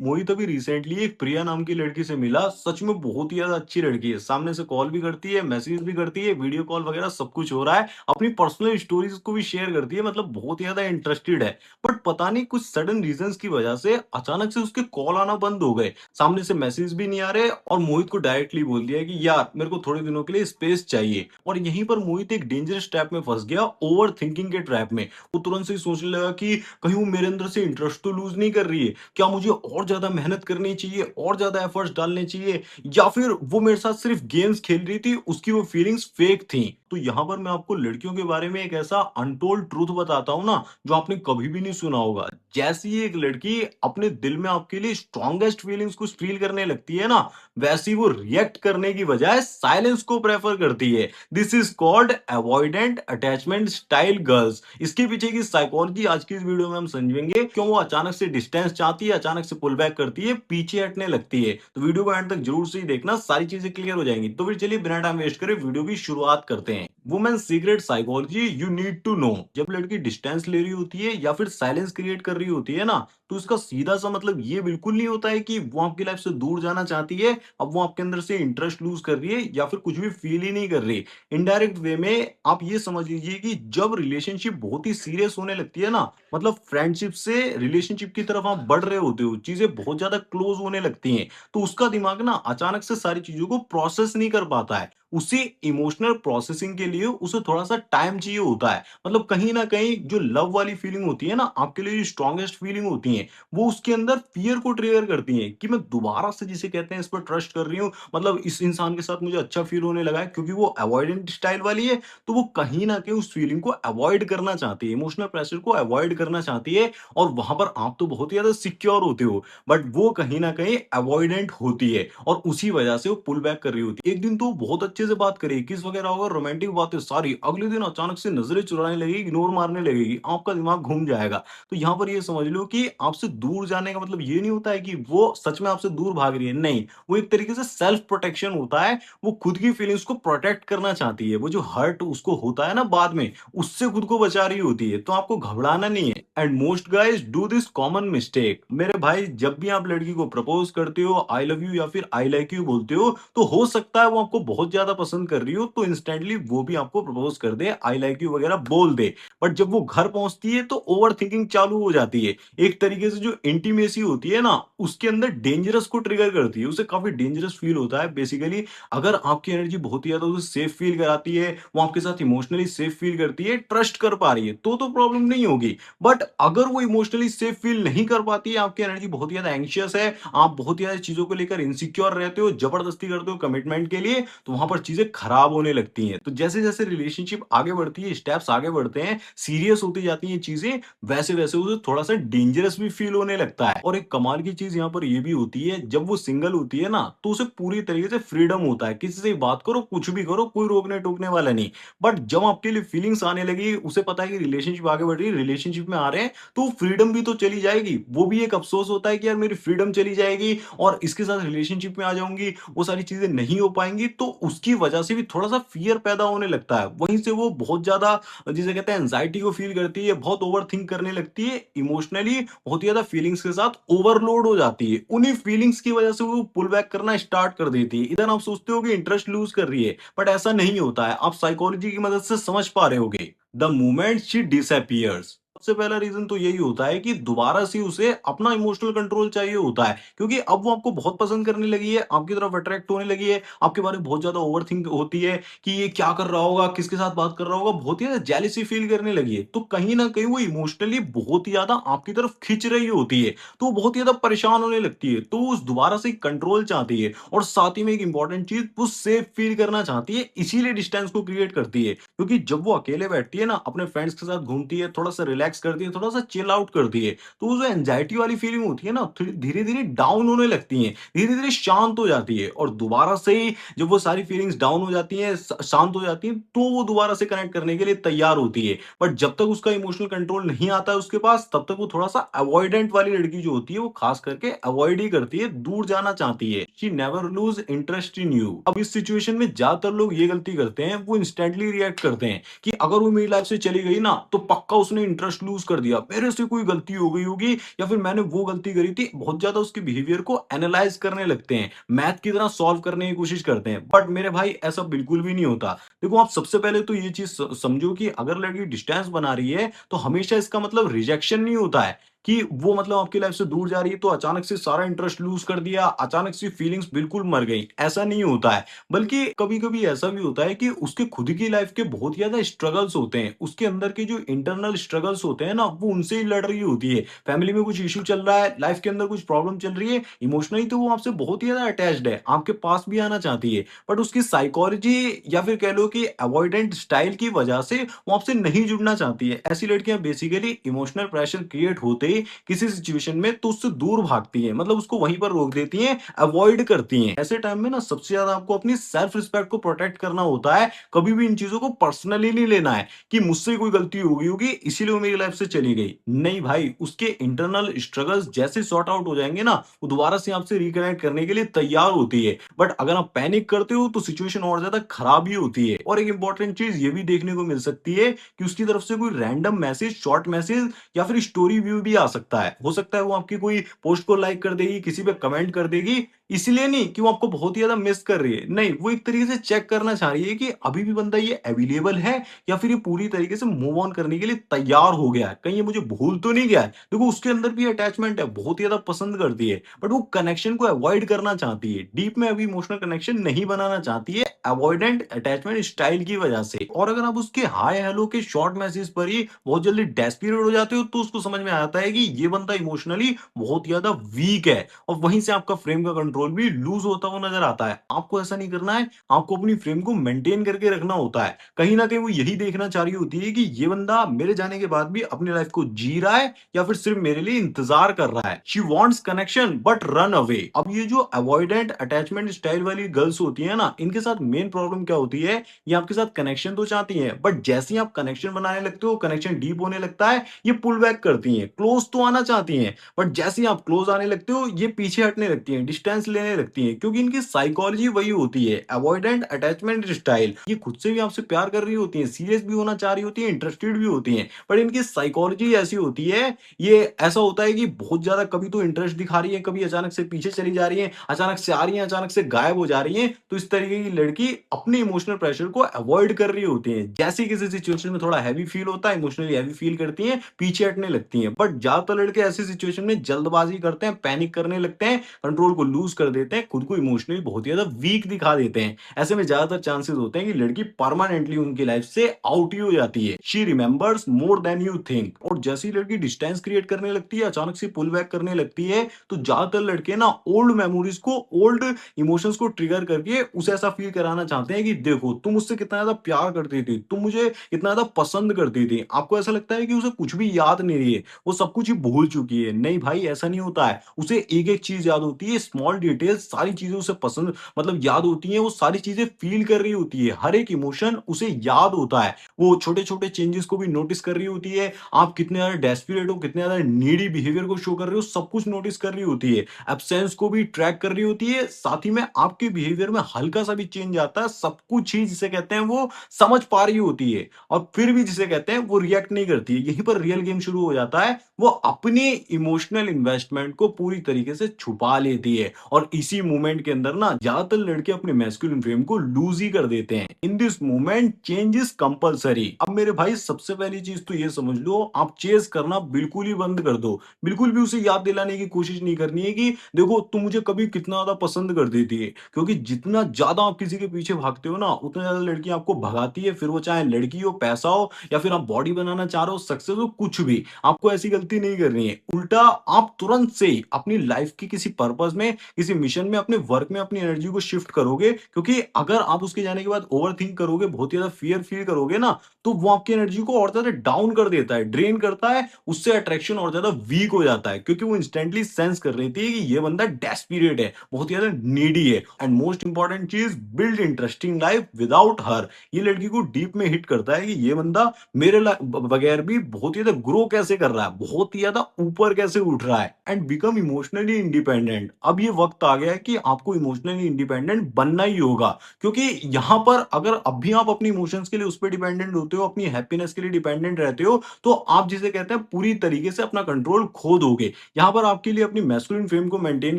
मोहित अभी रिसेंटली एक प्रिया नाम की लड़की से मिला। सच में बहुत ही ज्यादा अच्छी लड़की है। सामने से कॉल भी करती है, मैसेज भी करती है, वीडियो कॉल वगैरह सब कुछ हो रहा है। अपनी पर्सनल स्टोरीज को भी शेयर करती है, मतलब बहुत ही ज्यादा इंटरेस्टेड है। बट पता नहीं कुछ सडन रीजंस की वजह से अचानक से उसके कॉल आना बंद हो गए। सामने से मैसेज भी नहीं आ रहे और मोहित को डायरेक्टली बोल दिया कि यार मेरे को थोड़े दिनों के लिए स्पेस चाहिए। और यहीं पर मोहित एक डेंजरस ट्रैप में फंस गया, ओवर थिंकिंग के ट्रैप में। वो तुरंत से ही सोचने लगा कि कहीं वो मेरे अंदर से इंटरेस्ट तो लूज नहीं कर रही है, क्या मुझे और ज्यादा मेहनत करनी चाहिए, और ज्यादा एफर्ट्स डालने चाहिए, या फिर वो मेरे साथ सिर्फ गेम्स खेल रही थी, उसकी वो फीलिंग्स फेक थी। तो यहाँ पर मैं आपको लड़कियों के बारे में एक ऐसा अनटोल्ड ट्रूथ बताता हूँ ना, जो आपने कभी भी नहीं सुना होगा। जैसी ही एक लड़की अपने दिल में आपके लिए स्ट्रॉन्गेस्ट फीलिंग्स को फील करने लगती है ना, वैसी वो रिएक्ट करने की बजाय साइलेंस को प्रेफर करती है। This is called avoidant attachment style girls. इसके पीछे की साइकोलॉजी आज की इस वीडियो में हम समझेंगे, क्यों वो अचानक से डिस्टेंस चाहती है, अचानक से पुल बैक करती है, पीछे हटने लगती है। तो वीडियो को एंड तक जरूर से ही देखना, सारी चीजें क्लियर हो जाएंगी। तो फिर चलिए बिना टाइम वेस्ट करे वीडियो की शुरुआत करते हैं। Women secret psychology you need to know. जब लड़की डिस्टेंस ले रही होती है या फिर साइलेंस क्रिएट कर रही होती है ना, तो इसका सीधा सा मतलब ये बिल्कुल नहीं होता है कि वो आपकी लाइफ से दूर जाना चाहती है, अब वो आपके अंदर से इंटरेस्ट लूज कर रही है या फिर कुछ भी फील ही नहीं कर रही। इनडायरेक्ट वे में आप ये समझ लीजिए कि जब रिलेशनशिप बहुत ही सीरियस होने लगती है ना, मतलब फ्रेंडशिप से रिलेशनशिप की तरफ आप बढ़ रहे होते हो, चीजें बहुत ज्यादा क्लोज होने लगती हैं, तो उसका दिमाग ना अचानक से सारी चीजों को प्रोसेस नहीं कर पाता है। उसे इमोशनल प्रोसेसिंग के लिए उसे थोड़ा सा टाइम चाहिए होता है। मतलब कहीं ना कहीं जो लव वाली फीलिंग होती है ना, आपके लिए जो स्ट्रॉन्गेस्ट फीलिंग होती है, वो उसके अंदर फियर को ट्रिगर करती है कि मैं दोबारा से जिसे कहते हैं इस पर ट्रस्ट कर रही हूँ, मतलब इस इंसान के साथ मुझे अच्छा फील होने लगा है। क्योंकि वो अवॉइडेंट स्टाइल वाली है, तो वो कहीं ना कहीं उस फीलिंग को अवॉइड करना चाहती है, इमोशनल प्रेशर को अवॉइड करना चाहती है। और वहां पर आप तो बहुत ही ज्यादा सिक्योर होते हो, बट वो कहीं ना कहीं अवॉइडेंट होती है और उसी वजह से वो पुल बैक कर रही होती है। एक दिन तो वो बहुत अच्छे से बात करेगी, किस वगैरह होगा, रोमांटिक बातें सारी, अगले दिन अचानक से नजरें चुराने लगेगी, इग्नोर मारने लगेगी, आपका दिमाग घूम जाएगा। तो यहाँ पर ये समझ लो कि आपसे दूर जाने का मतलब ये नहीं होता है कि वो सच में आपसे दूर भाग रही है, नहीं। वो एक तरीके से सेल्फ प्रोटेक्शन होता है। वो खुद की फीलिंग्स को प्रोटेक्ट करना चाहती है। वो जो हर्ट उसको होता है ना बाद में, उससे खुद को बचा रही होती है। तो आपको घबराना नहीं है। And most guys do this common mistake. मेरे भाई, जब भी आप लड़की को प्रपोज करते हो, आई लव यू या फिर आई लाइक यू बोलते हो, तो हो सकता है वो आपको बहुत ज्यादा पसंद कर रही हो, तो इंस्टेंटली वो भी आपको प्रपोज कर दे, आई लाइक यू वगैरह बोल दे। बट जब वो घर पहुंचती है तो ओवर थिंकिंग चालू हो जाती है। एक तरीके से जो इंटीमेसी होती है ना, उसके अंदर डेंजरस को ट्रिगर करती है, उसे काफी डेंजरस फील होता है। बेसिकली अगर आपकी एनर्जी बहुत ही ज्यादा उसे सेफ फील कराती है, वो आपके साथ इमोशनली सेफ फील करती है, ट्रस्ट कर पा रही है, तो प्रॉब्लम नहीं होगी। बट अगर वो इमोशनली सेफ फील नहीं कर पाती है, आपकी एनर्जी बहुत ही ज्यादा एंग्शियस है, आप बहुत ही ज्यादा चीजों को लेकर इनसिक्योर रहते हो, जबरदस्ती करते हो कमिटमेंट के लिए, तो वहां पर चीजें खराब होने लगती हैं। तो जैसे जैसे रिलेशनशिप आगे बढ़ती है, स्टेप्स आगे बढ़ते हैं, सीरियस होती जाती हैं चीजें, वैसे वैसे उसे थोड़ा सा डेंजरस भी फील होने लगता है। और एक कमाल की चीज यहाँ पर यह भी होती है, जब वो सिंगल होती है ना, तो उसे पूरी तरीके से फ्रीडम होता है, किसी से भी बात करो, कुछ भी करो, कोई रोकने टोकने वाला नहीं। बट जब आपके लिए फीलिंग्स आने लगी, उसे पता है कि रिलेशनशिप आगे बढ़ रही है, रिलेशनशिप में आ रहे हैं, तो फ्रीडम भी तो चली जाएगी। वो भी एक अफसोस होता है कि यार मेरी फ्रीडम चली जाएगी और इसके साथ रिलेशनशिप में आ जाऊंगी, वो सारी चीजें नहीं हो पाएंगी, तो उसकी वजह से भी थोड़ा सा फियर पैदा होने लगता है। वहीं से वो बहुत ज्यादा जिसे कहते हैं एंजाइटी को फील करती है, बहुत ओवर थिंक करने लगती है, इमोशनली बहुत ही ज्यादा फीलिंग्स के साथ ओवरलोड हो जाती है। उन्हीं फीलिंग्स की वजह से वो पुल बैक करना स्टार्ट कर देती है। इधर आप सोचते हो कि इंटरेस्ट लूज कर रही है, बट ऐसा नहीं होता है। आप साइकोलॉजी की मदद से समझ पा रहे होगे। द मोमेंट शी डिसअपियर्स, सबसे पहला रीजन तो यही होता है कि दोबारा से उसे अपना इमोशनल कंट्रोल चाहिए होता है, क्योंकि अब वो आपको बहुत पसंद करने लगी है, आपकी तरफ अट्रैक्ट होने लगी है, आपके बारे में बहुत ज्यादा ओवर थिंक होती है कि ये क्या कर रहा होगा, किसके साथ बात कर रहा होगा, बहुत ही ज्यादा जेलिसी फील करने लगी है। तो कहीं ना कहीं वो इमोशनली बहुत ही ज्यादा आपकी तरफ खिंच रही होती है, तो वो बहुत ही ज्यादा परेशान होने लगती है, तो वो उस दोबारा से कंट्रोल चाहती है। और साथ ही में एक इंपॉर्टेंट चीज, वो सेफ फील करना चाहती है, इसीलिए डिस्टेंस को क्रिएट करती है। क्योंकि जब वो अकेले बैठती है ना, अपने फ्रेंड्स के साथ घूमती है, थोड़ा सा रिलैक्स करती है, थोड़ा सा चिल आउट करती है, तो वो जो एंजाइटी वाली फीलिंग होती है ना, धीरे धीरे डाउन होने लगती है, धीरे धीरे शांत हो जाती है। और दोबारा से ही जब वो सारी फीलिंग्स डाउन हो जाती हैं, शांत हो जाती हैं, तो वो दोबारा से कनेक्ट करने के लिए तैयार होती है। बट जब तक उसका इमोशनल कंट्रोल नहीं आता है उसके पास, तब तक वो थोड़ा सा अवॉइडेंट वाली लड़की जो होती है, वो खास करके अवॉइड ही करती है, दूर जाना चाहती है। She never lose interest in you. अब इस सिचुएशन में ज्यादातर लोग ये गलती करते हैं, वो इंस्टेंटली रिएक्ट करते हैं कि अगर वो मेरी लाइफ से चली गई ना, तो पक्का उसने इंटरेस्ट इंटरेस्ट लूज़ कर दिया, मेरे से कोई गलती हो गई होगी या फिर मैंने वो गलती करी थी, बहुत ज़्यादा उसके बिहेवियर को एनालाइज़ करने लगते हैं, मैथ की तरह सॉल्व करने की कोशिश करते हैं। बट मेरे भाई ऐसा बिल्कुल भी नहीं होता। देखो आप सबसे पहले तो ये चीज़ समझो कि अगर लड़की डिस्टेंस बना रही है, तो हमेशा इसका मतलब रिजेक्शन नहीं होता है कि वो मतलब आपकी लाइफ से दूर जा रही है तो अचानक से सारा इंटरेस्ट लूज़ कर दिया, अचानक से फीलिंग्स बिल्कुल मर गई, ऐसा नहीं होता है। बल्कि कभी-कभी ऐसा भी होता है कि उसके खुद की लाइफ के बहुत ज़्यादा स्ट्रगल्स होते हैं। उसके अंदर के जो इंटरनल स्ट्रगल्स होते हैं ना, वो उनसे ही लड़ रही होती है। फैमिली में कुछ इश्यू चल रहा है, लाइफ के अंदर कुछ प्रॉब्लम चल रही है, इमोशनली तो वो आपसे बहुत ही ज़्यादा अटैच्ड है, आपके पास भी आना चाहती है। बट उसकी साइकोलॉजी या फिर कह लो कि अवॉइडेंट स्टाइल की वजह से वो आपसे नहीं जुड़ना चाहती है। ऐसी लड़कियाँ बेसिकली इमोशनल प्रेशर क्रिएट होते ही किसी सिचुएशन में तो उससे दूर भागती हैं, मतलब उसको वहीं पर रोक देती हैं, अवॉइड करती हैं। ऐसे टाइम में ना सबसे ज़्यादा आपको अपनी सेल्फ रिस्पेक्ट को प्रोटेक्ट करना होता है। कभी भी इन चीज़ों को पर्सनली नहीं लेना है कि मुझसे कोई गलती हो गई होगी इसीलिए वो मेरी लाइफ से चली गई। नहीं भाई, उसके इंटरनल स्ट्रगल्स जैसे सॉर्ट आउट हो जाएँगे ना, वो दोबारा से आपसे रिकनेक्ट करने के लिए तैयार होती है। बट अगर आप पैनिक करते हो तो सिचुएशन और ज़्यादा खराब ही होती है। और एक इंपॉर्टेंट चीज़ ये भी देखने को मिल सकती है कि उसकी तरफ से कोई रैंडम मैसेज, शॉर्ट मैसेज या फिर स्टोरी व्यू भी आ सकता है। हो सकता है वो आपकी कोई पोस्ट को लाइक कर देगी, किसी पे कमेंट कर देगी, इसलिए नहीं कि वो आपको बहुत ही ज़्यादा मिस कर रही है। नहीं, वो एक तरीके से चेक करना चाह रही है कि अभी भी बंदा ये अवेलेबल है या फिर ये पूरी तरीके से मूव ऑन करने के लिए तैयार हो गया है। कहीं ये मुझे भूल तो नहीं गया है। देखो उसके अंदर भी अटैचमेंट है, बहुत ही ज़्यादा पसंद करती है, बट वो कनेक्शन को अवॉइड करना चाहती है। डीप में अभी इमोशनल कनेक्शन नहीं बनाना चाहती है, अवॉइडेंट अटैचमेंट स्टाइल की वजह से। और अगर आप उसके हाय हेलो के शॉर्ट मैसेज पर ही बहुत जल्दी डेस्परेट हो जाते हो तो उसको समझ में आता है कि ये बंदा इमोशनली बहुत ज्यादा वीक है और वहीं से आपका फ्रेम का कंट्रोल भी लूज होता हुआ नजर आता है। आपको ऐसा नहीं करना है, आपको अपनी फ्रेम को मेंटेन करके रखना होता है। कहीं ना कहीं वो यही देखना चाह रही होती है कि ये बंदा मेरे जाने के बाद भी अपनी लाइफ को जी रहा है या फिर सिर्फ मेरे लिए इंतजार कर रहा है। She wants connection but run away. अब ये जो अवॉइडेंट अटैचमेंट स्टाइल वाली गर्ल्स होती है ना, इनके साथ मेन प्रॉब्लम क्या होती है, ये आपके साथ कनेक्शन तो चाहती है बट जैसे ही आप कनेक्शन बनाने लगते हो, कनेक्शन डीप होने लगता है, ये पुल बैक करती हैं। क्लोज तो आना चाहती हैं बट जैसे ही आप क्लोज आने लगते हो, ये पीछे हटने लगती हैं, डिस्टेंस लेने लगती हैं, क्योंकि इनकी साइकोलॉजी वही होती है, अवॉइडेंट अटैचमेंट स्टाइल। ये खुद से भी आपसे प्यार कर रही होती हैं, सीरियस भी होना चाह रही होती हैं, इंटरेस्टेड भी होती हैं, बट इनकी साइकोलॉजी ऐसी होती है, ये ऐसा होता है कि बहुत ज्यादा कभी तो इंटरेस्ट दिखा रही है, कभी अचानक से पीछे चली जा रही है, अचानक से आ रही है, अचानक से गायब हो जा रही है। तो इस तरीके की लड़की अपने इमोशनल प्रेशर को अवॉइड कर रही होती है। जैसे ही किसी सिचुएशन में थोड़ा हैवी फील होता है, इमोशनली हैवी फील करती हैं, पीछे हटने लगती हैं। बट ज्यादातर लड़के ऐसी सिचुएशन में जल्दबाजी करते हैं, पैनिक करने लगते हैं, कंट्रोल को लूज कर देते हैं, खुद को इमोशनली बहुत ज्यादा वीक दिखा देते हैं। ऐसे में ज्यादातर चांसेस होते हैं कि लड़की परमानेंटली उनकी लाइफ से आउट ही हो जाती है। She remembers more than you think. और जैसे ही लड़की डिस्टेंस क्रिएट करने लगती है, अचानक से पुल बैक करने लगती है, तो ज्यादातर लड़के ना ओल्ड मेमोरीज को, ओल्ड इमोशंस को ट्रिगर करके उसे ऐसा फील कराना चाहते हैं कि देखो तुम मुझसे कितना ज्यादा प्यार करती थी, तुम मुझे कितना ज्यादा पसंद करती थी। आपको ऐसा लगता है कि उसे कुछ भी याद नहीं रही है, वो सब कुछ ही भूल चुकी है। नहीं भाई, ऐसा नहीं होता है। उसे एक एक चीज याद होती है, स्मॉल डिटेल्स, सारी चीजें उसे पसंद मतलब याद होती हैं, वो सारी चीजें फील कर रही होती है, हर एक इमोशन उसे याद होता है। वो छोटे छोटे चेंजेस को भी नोटिस कर रही होती है, आप कितने ज्यादा डेस्परेट हो, कितने ज्यादा नीडी बिहेवियर को शो कर रहे हो, सब कुछ नोटिस कर रही होती है। एब्सेंस को भी ट्रैक कर रही होती है, साथ ही में आपके बिहेवियर में हल्का सा भी चेंज आता है, सब कुछ ही जिसे कहते हैं वो समझ पा रही होती है। और फिर भी जिसे कहते हैं वो रिएक्ट नहीं करती है। यहीं पर रियल गेम शुरू हो जाता है। वो अपनी इमोशनल इन्वेस्टमेंट को पूरी तरीके से छुपा लेती है और इसी मूवमेंट के अंदर ना ज्यादातर लड़के अपने मैस्कुलिन फ्रेम को लूज ही कर देते हैं। In this movement change is compulsory. अब मेरे भाई सबसे पहली चीज तो ये समझ लो, आप चेस करना बिल्कुल ही बंद कर दो। बिल्कुल भी उसे याद दिलाने की कोशिश नहीं करनी है कि देखो तुम मुझे कभी कितना ज्यादा पसंद कर देती है, क्योंकि जितना ज्यादा आप किसी के पीछे भागते हो ना, उतना ज्यादा लड़की आपको भगाती है। फिर वो चाहे लड़की हो, पैसा हो, या फिर आप बॉडी बनाना चाह रहे हो, सक्सेस हो, कुछ भी, आपको ऐसी गलती नहीं करनी है। उल्टा आप तुरंत से ही अपनी लाइफ की किसी पर्पस में, किसी मिशन में, अपने वर्क में अपनी एनर्जी को शिफ्ट करोगे, क्योंकि अगर आप उसके जाने के बाद ओवर थिंक करोगे, बहुत ज्यादा फियर फील करोगे ना, तो वो आपकी एनर्जी को और ज्यादा डाउन कर देता है, ड्रेन करता है, उससे अट्रैक्शन और ज्यादा वीक हो जाता है, क्योंकि वो इंस्टेंटली सेंस कर रही थी कि ये बंदा डेस्परेट है, बहुत ज्यादा नीडी है। एंड मोस्ट इंपॉर्टेंट चीज, build interesting life without her. ये लड़की को डीप में हिट करता है कि ये बंदा मेरे बगैर भी बहुत ही ज्यादा ग्रो कैसे कर रहा है, बहुत ही ज्यादा ऊपर कैसे उठ रहा है, एंड बिकम इमोशनली इंडिपेंडेंट। अब ये वक्त वक्त आ गया है कि आपको इमोशनली इंडिपेंडेंट बनना ही होगा। क्योंकि यहाँ पर अगर अब भी आप अपनी इमोशंस के लिए उस पे डिपेंडेंट होते हो, अपनी हैप्पीनेस के लिए डिपेंडेंट रहते हो, तो आप जिसे कहते हैं पूरी तरीके से अपना कंट्रोल खो दोगे। यहाँ पर आपके लिए अपनी मैस्कुलिन फेम को मेंटेन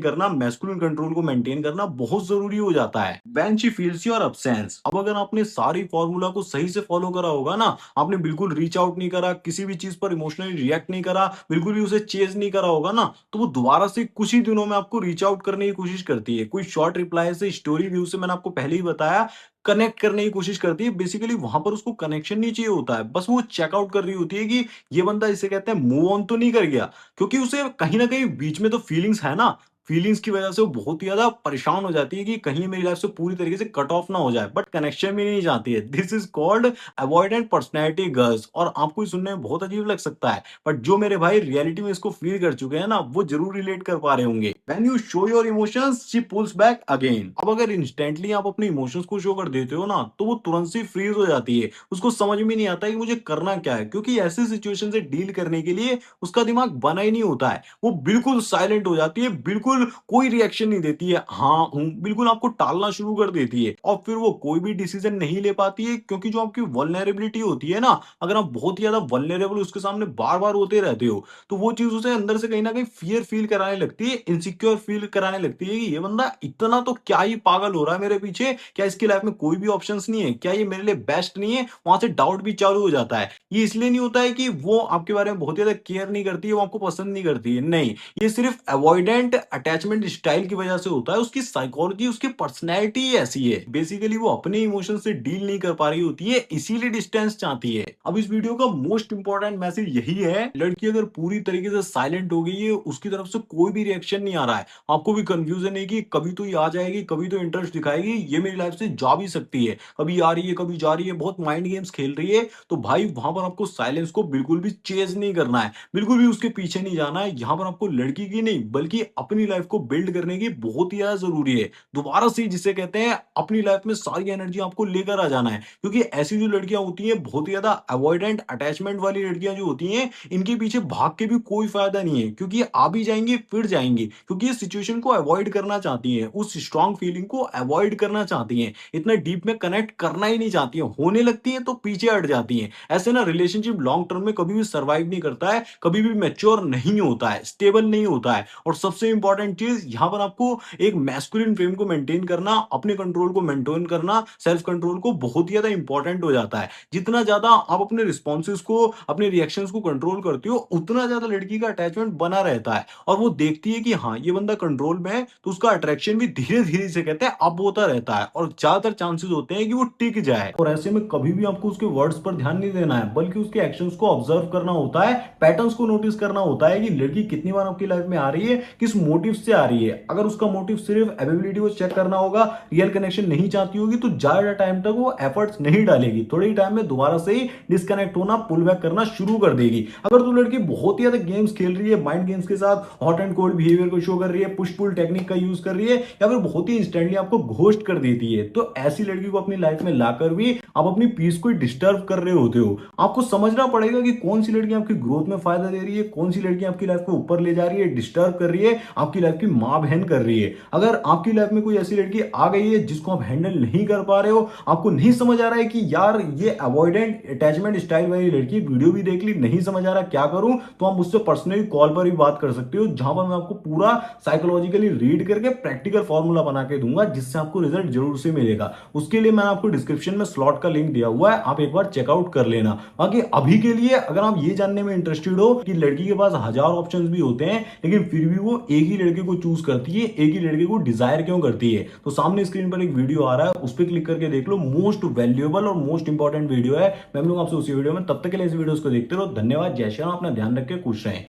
करना, मैस्कुलिन कंट्रोल को मेंटेन करना बहुत ज़रूरी हो जाता है। When she feels your absence, अब अगर आपने सारी फॉर्मूला को सही से फॉलो करा होगा ना, आपने बिल्कुल रीच आउट नहीं करा, किसी भी चीज़ पर इमोशनली रिएक्ट नहीं करा, बिल्कुल भी उसे चेज़ नहीं करा होगा ना, तो वो दोबारा से कुछ ही दिनों में आपको रीच आउट करने की कोशिश करती है। कोई शॉर्ट रिप्लाई से, स्टोरी व्यू से, मैंने आपको पहले ही बताया, कनेक्ट करने की कोशिश करती है। बेसिकली वहाँ पर उसको कनेक्शन नहीं चाहिए होता है। बस वो चेक आउट कर रही होती है कि ये बंदा, जिसे कहते हैं, मूव ऑन तो नहीं कर गया। क्योंकि उसे कहीं न कहीं बीच में तो फीलिंग्स है ना, फीलिंग्स की वजह से वो बहुत ही ज़्यादा परेशान हो जाती है कि कहीं मेरी लाइफ से पूरी तरीके से कट ऑफ ना हो जाए, बट कनेक्शन भी नहीं चाहती है। This is called avoidant personality girls. और आपको ये सुनने में बहुत अजीब लग सकता है, बट जो मेरे भाई रियलिटी में इसको फील कर चुके हैं ना, वो ज़रूर रिलेट कर पा रहे होंगे। When you show your emotions, she pulls back again. अब अगर इंस्टेंटली आप अपने इमोशंस को शो कर देते हो ना, तो वो तुरंत से फ्रीज़ हो जाती है। उसको समझ में नहीं आता है कि मुझे करना क्या है, क्योंकि ऐसी सिचुएशन से डील करने के लिए उसका दिमाग बना ही नहीं होता है। वो बिल्कुल साइलेंट हो जाती है, बिल्कुल कोई रिएक्शन नहीं देती है, हाँ, हूँ, बिल्कुल आपको टालना शुरू कर देती है। और फिर वो कोई भी डिसीजन नहीं ले पाती है, क्योंकि जो आपकी वल्नरेबिलिटी होती है ना, अगर आप बहुत ही ज़्यादा वल्नरेबल उसके सामने बार-बार होते रहते हो, तो वो चीज़ उसे अंदर से कहीं न कहीं फ़ियर फ़ील कराने लगती है, इनसिक्योर फ़ील कराने लगती है कि ये बंदा इतना तो क्या ही पागल हो रहा है मेरे पीछे? क्या इसकी लाइफ़ में कोई भी ऑप्शंस नहीं है? क्या ये मेरे लिए बेस्ट नहीं है? वहाँ से डाउट भी चालू हो जाता है। ये इसलिए नहीं होता है कि वो आपके बारे में बहुत ज़्यादा केयर नहीं करती है, वो आपको पसंद नहीं करती है, नहीं। ये सिर्फ अवॉइडेंट अटैचमेंट स्टाइल की वजह से होता है। उसकी साइकोलॉजी, उसकी पर्सनैलिटी ही ऐसी है। बेसिकली वो अपने इमोशन से डील नहीं कर पा रही होती है, इसीलिए डिस्टेंस चाहती है। अब इस वीडियो का मोस्ट इंपॉर्टेंट मैसेज यही है, लड़की अगर पूरी तरीके से साइलेंट हो गई है, उसकी तरफ से कोई भी रिएक्शन नहीं आ रहा है, आपको भी कंफ्यूजन है कि कभी तो ये आ जाएगी, कभी तो इंटरेस्ट दिखाएगी, ये मेरी लाइफ से जा भी सकती है, कभी आ रही है, कभी जा रही है, बहुत माइंड गेम्स खेल रही है, तो भाई वहां पर आपको साइलेंस को बिल्कुल भी चेज नहीं करना है, बिल्कुल भी उसके पीछे नहीं जाना है। यहाँ पर आपको लड़की की नहीं, बल्कि अपनी लाइफ को बिल्ड करने की बहुत ही ज्यादा जरूरी है। दोबारा से जिसे कहते हैं, अपनी लाइफ में सारी एनर्जी आपको लेकर आ जाना है, क्योंकि ऐसी जो लड़कियां होती हैं, बहुत ही ज्यादा अवॉइडेंट अटैचमेंट वाली लड़कियां जो होती हैं, इनके पीछे भाग के भी कोई फायदा नहीं है, क्योंकि ये आ भी जाएंगी फिर जाएंगी, क्योंकि ये सिचुएशन को अवॉइड करना चाहती हैं, उस स्ट्रांग फीलिंग को अवॉइड करना चाहती हैं, इतना डीप में कनेक्ट करना ही नहीं चाहती हैं। होने लगती हैं तो पीछे हट जाती हैं। ऐसे ना रिलेशनशिप लॉन्ग टर्म में कभी भी सर्वाइव नहीं करता है, कभी भी मैच्योर नहीं होता है, स्टेबल नहीं होता है। और सबसे इंपॉर्टेंट चीज यहाँ पर आपको एक मैस्कुलिन फ्रेम को मेंटेन करना, अपने कंट्रोल को मेंटेन करना, सेल्फ कंट्रोल को बहुत ही ज्यादा इंपॉर्टेंट हो जाता है। जितना ज्यादा आप अपने रिस्पॉन्सेज को, अपने रिएक्शंस को कंट्रोल करते हो, उतना ज्यादा लड़की का अटैचमेंट बना रहता है, और वो देखती है कि हाँ, ये बंदा कंट्रोल में है, तो उसका अट्रैक्शन भी धीरे धीरे से कहते हैं अप होता रहता है, और ज्यादातर चांसेस होते हैं कि वो टिक जाए। और ऐसे में कभी भी आपको उसके वर्ड्स पर ध्यान नहीं देना है, बल्कि उसके एक्शंस को ऑब्जर्व करना होता है, पैटर्न्स को नोटिस करना होता है कि लड़की कितनी बार आपकी लाइफ में आ रही है, किस मोटिव से आ रही है। अगर उसका मोटिव सिर्फ अवेलेबिलिटी को चेक करना होगा, रियल कनेक्शन नहीं चाहती होगी, तो ज्यादा टाइम तक वो एफर्ट्स नहीं डालेगी, थोड़े ही टाइम में दोबारा से ही डिस्कनेक्ट होना, पुल बैक करना शुरू कर देगी। अगर तो लड़की बहुत ही ज्यादा गेम्स खेल रही है, माइंड गेम्स के साथ हॉट एंड कोल्ड बिहेवियर को शो कर रही है, पुश पुल टेक्निक का यूज कर रही है, या फिर बहुत ही इंस्टेंटली आपको घोस्ट कर देती है, तो ऐसी लड़की को अपनी लाइफ में लाकर भी आप अपनी पीस को डिस्टर्ब कर रहे होते हो। आपको समझना पड़ेगा कि कौन सी लड़की आपकी ग्रोथ में फायदा दे रही है, कौन सी लड़की आपकी लाइफ को ऊपर ले जा रही है, डिस्टर्ब कर रही है, आपकी लाइफ की मां बहन कर रही है। अगर आपकी लाइफ में कोई ऐसी लड़की आ गई है जिसको आप हैंडल नहीं कर पा रहे हो, आपको नहीं समझ आ रहा है कि यार ये अवॉइडेंट अटैचमेंट स्टाइल वाली लड़की, वीडियो भी देख ली, नहीं समझ आ रहा क्या करूं, तो आप मुझसे पर्सनली कॉल पर भी बात कर सकते हो, जहां पर मैं आपको पूरा साइकोलॉजिकली रीड करके प्रैक्टिकल फॉर्मूला बना के दूंगा, जिससे आपको रिजल्ट जरूर से मिलेगा। उसके लिए मैंने आपको डिस्क्रिप्शन में स्लॉट का लिंक दिया हुआ है, आप एक बार चेकआउट कर लेना। बाकी अभी के लिए अगर आप ये जानने में इंटरेस्टेड हो कि लड़की के पास हजार ऑप्शंस भी होते हैं, लेकिन फिर भी वो एक ही लड़के को चूज करती है, एक ही लड़के को डिजायर क्यों करती है, तो सामने स्क्रीन पर एक वीडियो आ रहा है, उस पर क्लिक करके देख लो। मोस्ट वैल्यूएबल और मोस्ट इंपॉर्टेंट वीडियो है। मैं मिलूंगा आपसे उसी वीडियो में, तब तक के लिए इस वीडियो को देखते रहो। धन्यवाद, जय श्री राम, अपना ध्यान रख के खुश रहें।